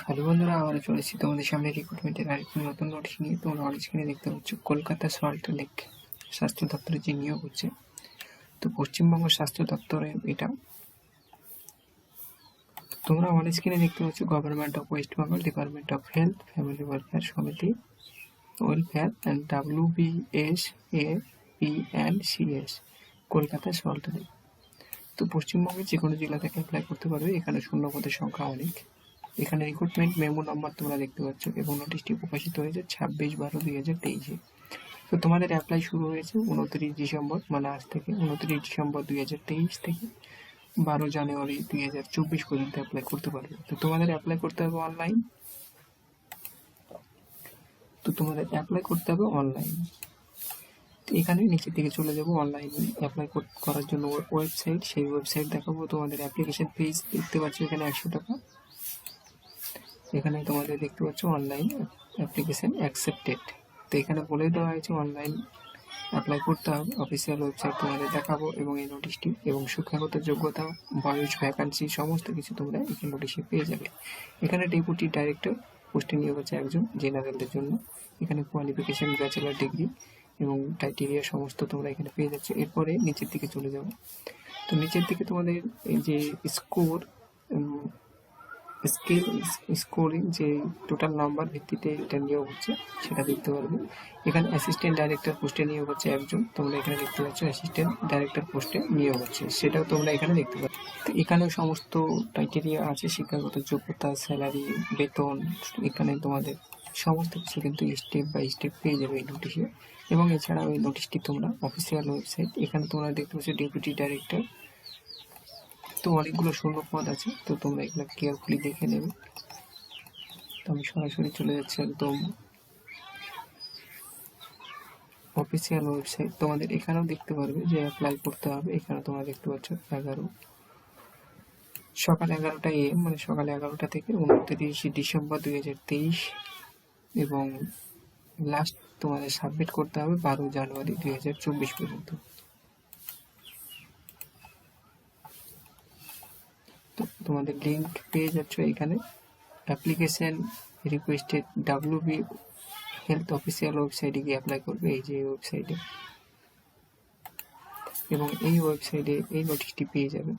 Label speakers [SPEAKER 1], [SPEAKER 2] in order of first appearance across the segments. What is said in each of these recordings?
[SPEAKER 1] Hello বন্ধুরা, আবারও চলে এসেছি তোমাদের সামনে রিক্রুটমেন্টের আরেকটি নতুন নোটিশ নিয়ে। তোমরা অন স্ক্রিনে দেখতে পাচ্ছ কলকাতা সল্ট লেক স্বাস্থ্য দপ্তরের যে নিয়োগ হচ্ছে। তো পশ্চিমবঙ্গ স্বাস্থ্য দপ্তরে এটা তোমরা অন স্ক্রিনে দেখতে পাচ্ছ government of West Bengal, department of health, family welfare সমিতি, welfare and WBSAPNCS, Kolkata Salt Lake. তো পশ্চিমবঙ্গের যে কোনো জেলা থেকে অ্যাপ্লাই করতে পারবে। এখানে শূন্য পদের সংখ্যা অনেক। এখানে রিক্রুটমেন্ট মেমো নাম্বার তোমরা দেখতে পাচ্ছ এবং নোটিশটি প্রকাশিত হয়েছে 26/12/2023-এ। তো তোমাদের অ্যাপ্লাই শুরু হয়েছে 29 ডিসেম্বর, মানে আজ থেকে 29 ডিসেম্বর 2023 থেকে 12 জানুয়ারি 2024 পর্যন্ত অ্যাপ্লাই করতে পারবে। তো তোমাদের অ্যাপ্লাই করতে হবে অনলাইন। তো এখানে নিচের দিকে চলে যাব, অনলাইন অ্যাপ্লাই করার জন্য ওয়েবসাইট, সেই ওয়েবসাইট দেখাবো। তোমাদের অ্যাপ্লিকেশন ফিস দেখতে পাচ্ছ এখানে 100 টাকা। এখানে তোমাদের দেখতে পাচ্ছ অনলাইন অ্যাপ্লিকেশন অ্যাকসেপ্টেড। তো এখানে বলে দেওয়া হয়েছে অনলাইন অ্যাপ্লাই করতে হবে। অফিসিয়াল ওয়েবসাইট তোমাদের দেখাবো এবং এই নোটিশটি এবং শিক্ষাগত যোগ্যতা, বয়স, ভ্যাকান্সি সমস্ত কিছু তোমরা এই নোটিশে পেয়ে যাবে। এখানে ডেপুটি ডাইরেক্টর পোস্টে নিয়োগ হচ্ছে একজন জেনারেলদের জন্য। এখানে কোয়ালিফিকেশন ব্যাচেলার ডিগ্রি এবং ক্রাইটেরিয়া সমস্ত তোমরা এখানে পেয়ে যাচ্ছ। এরপরে নিচের দিকে চলে যাবো। তো নিচের দিকে তোমাদের এই যে স্কোরিং যে টোটাল নাম্বার ভিত্তিতে এটা নিয়োগ হচ্ছে সেটা দেখতে পারবে। এখানে অ্যাসিস্ট্যান্ট ডাইরেক্টর পোস্টে নিয়োগ হচ্ছে একজন, তোমরা এখানে দেখতে পাচ্ছ অ্যাসিস্ট্যান্ট ডাইরেক্টর পোস্টে নিয়োগ হচ্ছে, সেটাও তোমরা এখানে দেখতে পাচ্ছ। তো এখানেও সমস্ত ক্রাইটেরিয়া আছে, শিক্ষাগত যোগ্যতা, স্যালারি, বেতন, এখানে তোমাদের সমস্ত কিছু কিন্তু স্টেপ বাই স্টেপ পেয়ে যাবে এই নোটিশে। এবং এছাড়াও এই নোটিশটি তোমরা অফিসিয়াল ওয়েবসাইট, এখানে তোমরা দেখতে পাচ্ছ ডেপুটি ডাইরেক্টর। তো অনেকগুলো শূন্য পদ আছে, তো তোমরা এগুলো কেয়ারফুলি দেখে নেবে। তো আমি সরাসরি চলে যাচ্ছি একদম অফিসিয়াল ওয়েবসাইট। তোমাদের এখানেও দেখতে পারবে যে অ্যাপ্লাই করতে হবে। এখানে তোমরা দেখতে পাচ্ছ সকাল 11টা AM, মানে সকাল 11টা থেকে 29 ডিসেম্বর 2023 এবং লাস্ট তোমাদের সাবমিট করতে হবে 12 জানুয়ারি 2024 পর্যন্ত। তো তোমাদের লিঙ্ক পেয়ে যাচ্ছ এখানে। Application requested WB health official ওয়েবসাইটে গিয়ে অ্যাপ্লাই করবে, এই যে ওয়েবসাইটে, এবং এই ওয়েবসাইটে এই নোটিশটি পেয়ে যাবে।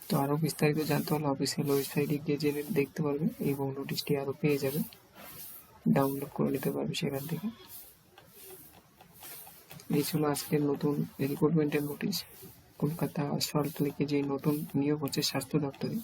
[SPEAKER 1] তো আরও বিস্তারিত জানতে হলে অফিসিয়াল ওয়েবসাইটে গিয়ে জেনে দেখতে পারবে এবং নোটিশটি আরও পেয়ে যাবে, ডাউনলোড করে নিতে পারবে সেখান থেকে। এই ছিল আজকের নতুন রিক্রুটমেন্টের নোটিশ। কলকাতা সল্ট লেকে যে নতুন নিয়োগ হচ্ছে স্বাস্থ্য দপ্তরে।